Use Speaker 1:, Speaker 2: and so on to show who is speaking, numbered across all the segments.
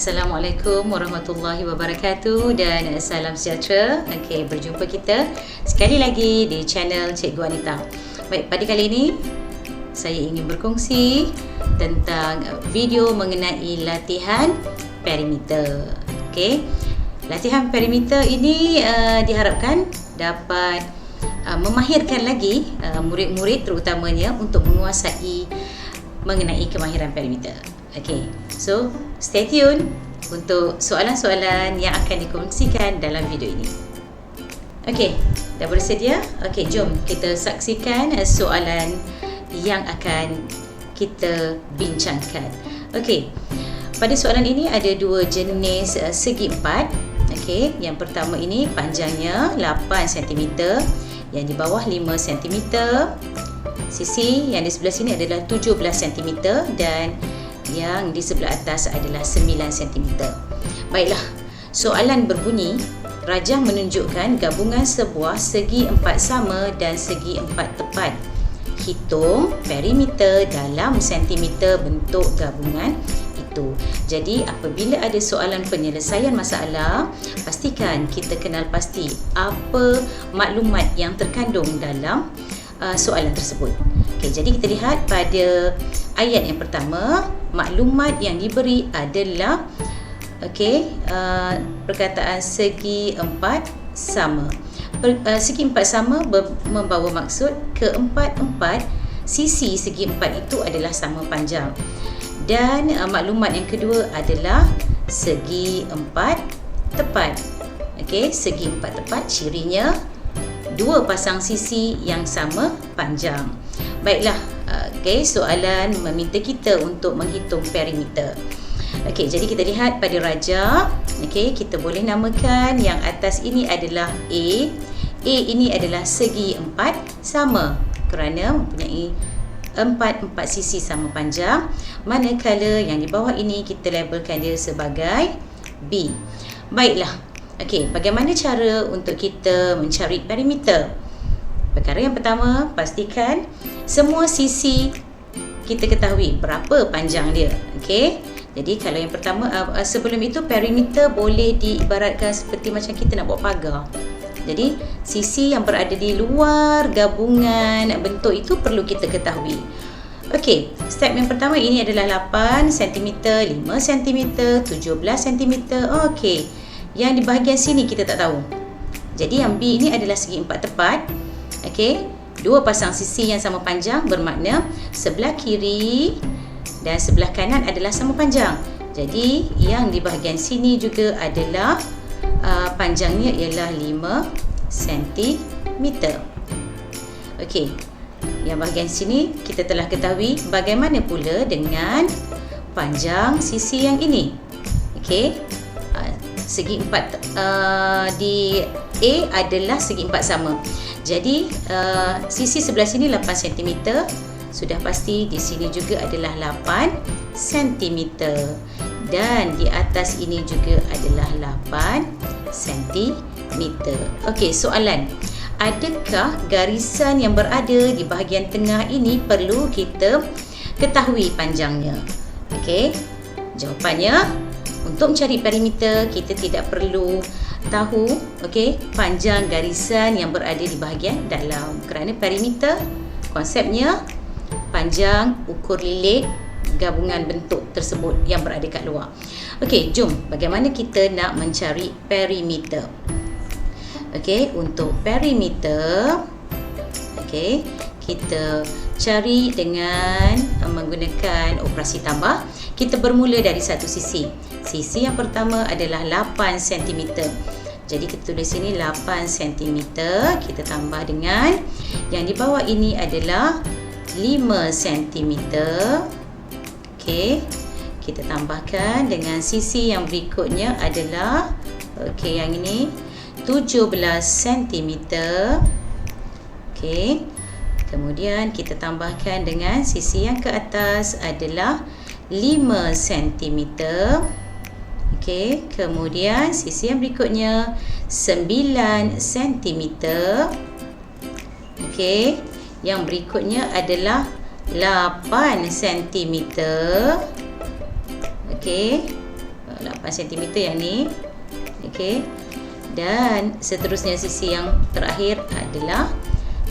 Speaker 1: Assalamualaikum warahmatullahi wabarakatuh dan salam sejahtera. Okey, berjumpa kita sekali lagi di channel Cikgu Anita. Baik, pada kali ini saya ingin berkongsi tentang video mengenai latihan perimeter. Okey. Latihan perimeter ini diharapkan dapat memahirkan lagi murid-murid terutamanya untuk menguasai mengenai kemahiran perimeter. Okey, so stay tune untuk soalan-soalan yang akan dikongsikan dalam video ini. Okey, dah bersedia? Okey, jom kita saksikan soalan yang akan kita bincangkan. Okey, pada soalan ini ada dua jenis segi empat. Okey, yang pertama ini panjangnya 8 cm, yang di bawah 5 cm. Sisi yang di sebelah sini adalah 17 cm dan yang di sebelah atas adalah 9 cm. Baiklah, soalan berbunyi, rajah menunjukkan gabungan sebuah segi empat sama dan segi empat tepat. Hitung perimeter dalam sentimeter bentuk gabungan itu. Jadi apabila ada soalan penyelesaian masalah, pastikan kita kenal pasti apa maklumat yang terkandung dalam soalan tersebut. Okey, jadi kita lihat pada ayat yang pertama, maklumat yang diberi adalah perkataan segi empat sama. Segi empat sama membawa maksud keempat-empat sisi segi empat itu adalah sama panjang. Dan maklumat yang kedua adalah segi empat tepat. Okey, segi empat tepat cirinya dua pasang sisi yang sama panjang. Baiklah, soalan meminta kita untuk menghitung perimeter. Okey, jadi kita lihat pada rajah. Okey, kita boleh namakan yang atas ini adalah A. A ini adalah segi empat sama kerana mempunyai empat sisi sama panjang. Manakala yang di bawah ini kita labelkan dia sebagai B. Baiklah. Okey, bagaimana cara untuk kita mencari perimeter? Perkara yang pertama, pastikan semua sisi kita ketahui berapa panjang dia. Okey. Jadi kalau yang pertama, sebelum itu perimeter boleh diibaratkan seperti macam kita nak buat pagar. Jadi sisi yang berada di luar gabungan bentuk itu perlu kita ketahui. Okey, step yang pertama ini adalah 8 cm, 5 cm, 17 cm. Okey. Yang di bahagian sini kita tak tahu. Jadi yang B ini adalah segi empat tepat. Okey, dua pasang sisi yang sama panjang bermakna sebelah kiri dan sebelah kanan adalah sama panjang. Jadi yang di bahagian sini juga adalah panjangnya ialah 5 cm. Okey, yang bahagian sini kita telah ketahui. Bagaimana pula dengan panjang sisi yang ini? Okey, segi empat di A adalah segi empat sama. Jadi sisi sebelah sini 8 cm. Sudah pasti di sini juga adalah 8 cm. Dan di atas ini juga adalah 8 cm. Okey, soalan. Adakah garisan yang berada di bahagian tengah ini perlu kita ketahui panjangnya? Okey, jawapannya, untuk mencari perimeter kita tidak perlu tahu panjang garisan yang berada di bahagian dalam, kerana perimeter konsepnya panjang ukur lilit gabungan bentuk tersebut yang berada kat luar. Okey, jom bagaimana kita nak mencari perimeter. Okey, untuk perimeter kita cari dengan menggunakan operasi tambah. Kita bermula dari satu sisi. Sisi yang pertama adalah 8 cm. Jadi kita tulis sini 8 cm. Kita tambah dengan yang di bawah ini adalah 5 cm. Okey, kita tambahkan dengan sisi yang berikutnya adalah yang ini 17 cm. Okey, kemudian kita tambahkan dengan sisi yang ke atas adalah 5 cm. Okey, kemudian sisi yang berikutnya 9 cm. Okey, yang berikutnya adalah 8 cm. Okey, 8 8 cm yang ni. Okey. Dan seterusnya sisi yang terakhir adalah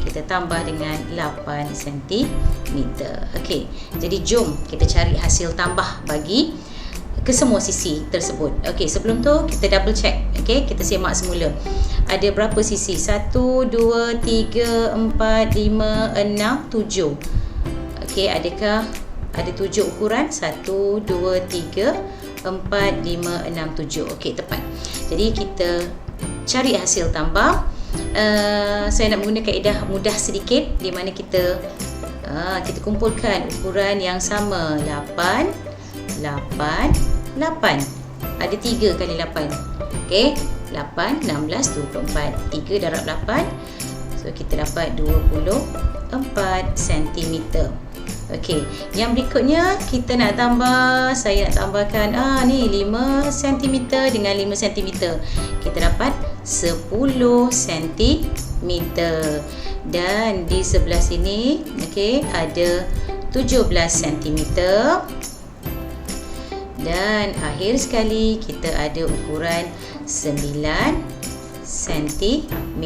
Speaker 1: kita tambah dengan 8 cm. Okey. Jadi jom kita cari hasil tambah bagi kesemua sisi tersebut. Okey, sebelum tu kita double check. Okey, kita semak semula. Ada berapa sisi? 1, 2, 3, 4, 5, 6, 7. Okey, adakah ada 7 ukuran? 1, 2, 3, 4, 5, 6, 7. Okey, tepat. Jadi kita cari hasil tambah. Saya nak menggunakan kaedah mudah sedikit di mana kita kumpulkan ukuran yang sama. 8, 8, 8. Ada 3 kali 8. Okey, 8, 16, 24. 3 darab 8. So, kita dapat 24 cm. Okey, yang berikutnya kita nak tambah. Saya nak tambahkan ni 5 cm dengan 5 cm. Kita dapat 10 cm. Dan di sebelah sini, okey, ada 17 cm. Dan akhir sekali kita ada ukuran 9 cm.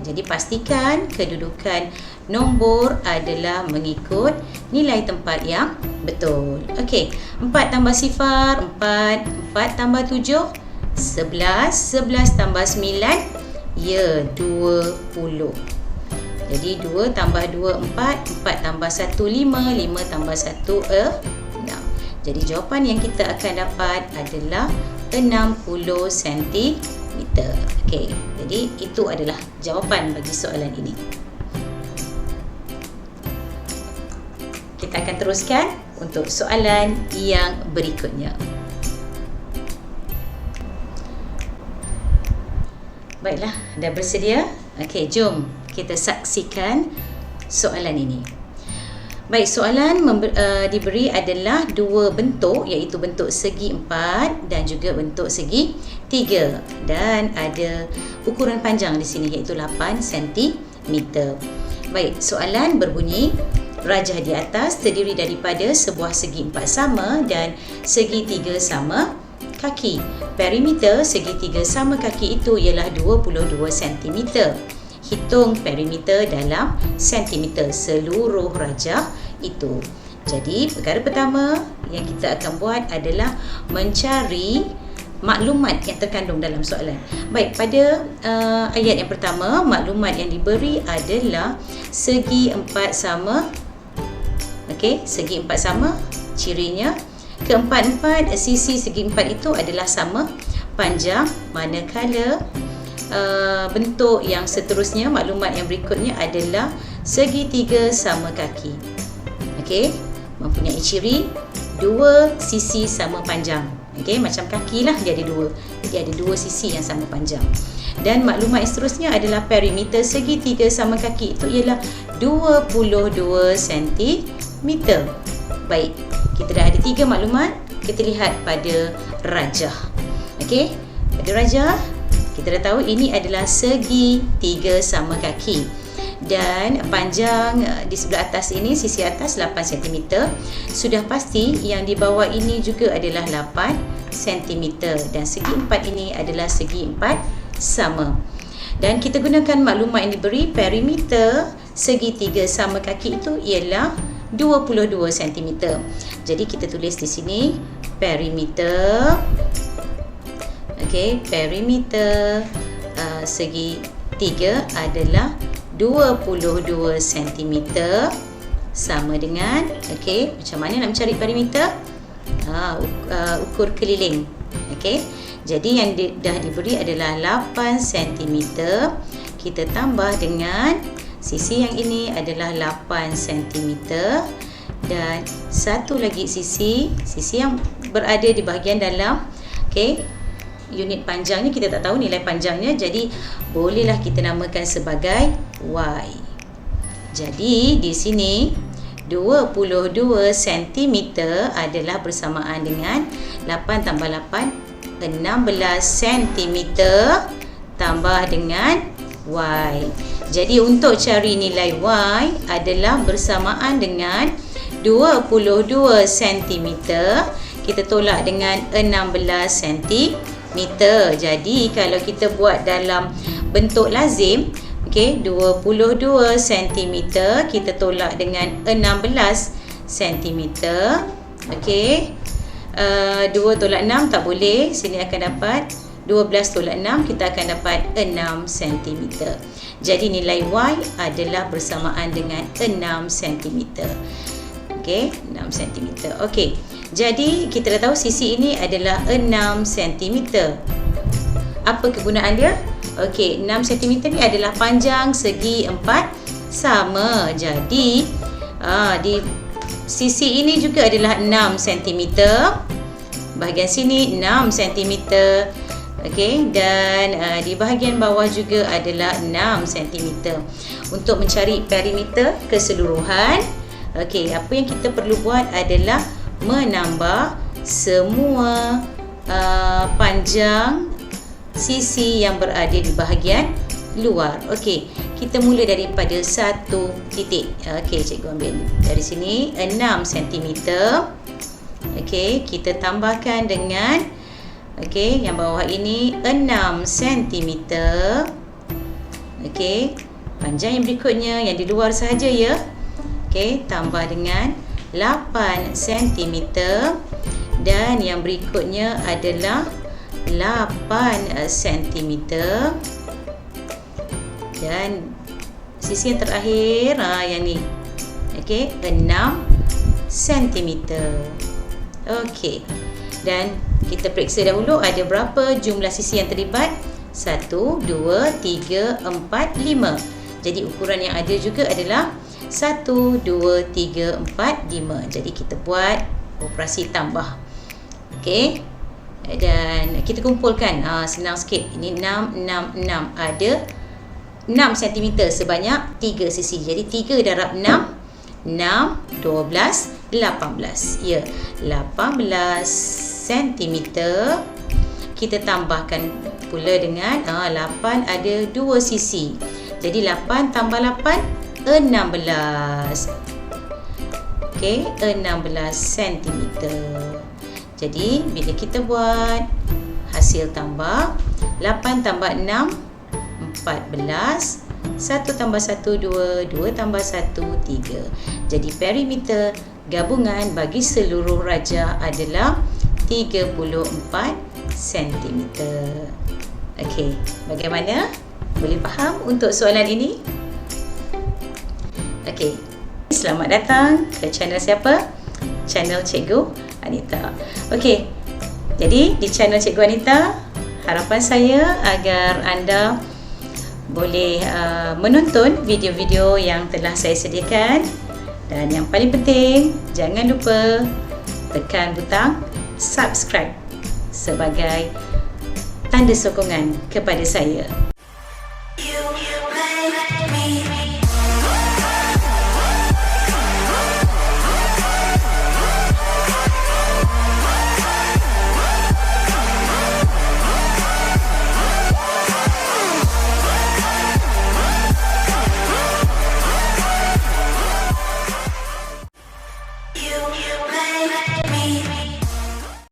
Speaker 1: Jadi pastikan kedudukan nombor adalah mengikut nilai tempat yang betul. Okey, 4 tambah sifar 4, 4 tambah 7 11, 11 tambah 9 ya 20. Jadi 2 tambah 2 4, 4 tambah 1 5, 5 tambah 1 6. Jadi jawapan yang kita akan dapat adalah 60 cm. Okey, jadi itu adalah jawapan bagi soalan ini. Kita akan teruskan untuk soalan yang berikutnya. Baiklah, dah bersedia? Okey, jom kita saksikan soalan ini. Baik, soalan diberi adalah dua bentuk, iaitu bentuk segi 4 dan juga bentuk segi 3, dan ada ukuran panjang di sini iaitu 8 cm. Baik, soalan berbunyi, rajah di atas terdiri daripada sebuah segi 4 sama dan segi 3 sama kaki. Perimeter segi 3 sama kaki itu ialah 22 cm. Hitung perimeter dalam sentimeter seluruh rajah itu. Jadi, perkara pertama yang kita akan buat adalah mencari maklumat yang terkandung dalam soalan. Baik, pada ayat yang pertama, maklumat yang diberi adalah segi 4 sama. Okey, segi 4 sama, cirinya keempat-empat sisi segi 4 itu adalah sama panjang, manakala bentuk yang seterusnya, maklumat yang berikutnya adalah segi 3 sama kaki. Okey, mempunyai ciri dua sisi sama panjang. Okey, macam kaki lah, dia ada dua. Jadi ada dua sisi yang sama panjang. Dan maklumat yang seterusnya adalah perimeter segi 3 sama kaki itu ialah 22 cm. Baik, kita dah ada 3 maklumat. Kita lihat pada rajah. Okey, pada rajah kita dah tahu ini adalah segi 3 sama kaki. Dan panjang di sebelah atas ini, sisi atas 8 cm. Sudah pasti yang di bawah ini juga adalah 8 cm. Dan segi 4 ini adalah segi 4 sama. Dan kita gunakan maklumat yang diberi, perimeter segi 3 sama kaki itu ialah 22 cm. Jadi kita tulis di sini perimeter. Okey, perimeter segi 3 adalah 22 cm sama dengan, okey, macam mana nak mencari perimeter? Ukur keliling. Okey, jadi yang dah diberi adalah 8 cm. Kita tambah dengan sisi yang ini adalah 8 cm. Dan satu lagi sisi yang berada di bahagian dalam. Okey, unit panjangnya kita tak tahu nilai panjangnya, jadi bolehlah kita namakan sebagai Y. Jadi di sini 22 cm adalah bersamaan dengan 8 tambah 8 16 cm tambah dengan Y. Jadi untuk cari nilai Y adalah bersamaan dengan 22 cm. kita tolak dengan 16 cm. Jadi kalau kita buat dalam bentuk lazim, okey, 22 cm kita tolak dengan 16 cm. Okey. 2 tolak 6 tak boleh. Sini akan dapat 12 tolak 6, kita akan dapat 6 cm. Jadi nilai Y adalah bersamaan dengan 6 cm. Okey, 6 cm. Okey. Jadi kita dah tahu sisi ini adalah 6 cm. Apa kegunaan dia? Okey, 6 cm ni adalah panjang segi 4 sama. Jadi di sisi ini juga adalah 6 cm. Bahagian sini 6 cm. Okey, dan di bahagian bawah juga adalah 6 cm. Untuk mencari perimeter keseluruhan, okey, apa yang kita perlu buat adalah menambah semua panjang sisi yang berada di bahagian luar. Okey, kita mula daripada 1 titik. Okey, cikgu ambil dari sini 6 cm. Okey, kita tambahkan dengan yang bawah ini 6 cm. Okey, panjang yang berikutnya yang di luar sahaja ya. Okey, tambah dengan 8 cm dan yang berikutnya adalah 8 cm dan sisi yang terakhir yang ni. Okey, 6 cm. Okey. Dan kita periksa dahulu ada berapa jumlah sisi yang terlibat. 1, 2, 3, 4, 5. Jadi ukuran yang ada juga adalah 1, 2, 3, 4, 5. Jadi kita buat operasi tambah. Okey. Dan kita kumpulkan. Senang sikit. Ini 6, 6, 6. Ada 6 cm sebanyak 3 sisi. Jadi 3 darab 6. 6, 12, 18. Ya, 18 cm. Kita tambahkan pula dengan 8 ada 2 sisi. Jadi 8 tambah 8, 16. Okey, 16 cm. Jadi bila kita buat hasil tambah 8 tambah 6, 14. 1 tambah 1, 2. 2 tambah 1, 3. Jadi perimeter gabungan bagi seluruh rajah adalah 34 cm. Okey, bagaimana? Boleh faham untuk soalan ini? Okey, selamat datang ke channel siapa? Channel Cikgu Anita. Okey, jadi di channel Cikgu Anita, harapan saya agar anda boleh menonton video-video yang telah saya sediakan. Dan yang paling penting, jangan lupa tekan butang subscribe sebagai tanda sokongan kepada saya.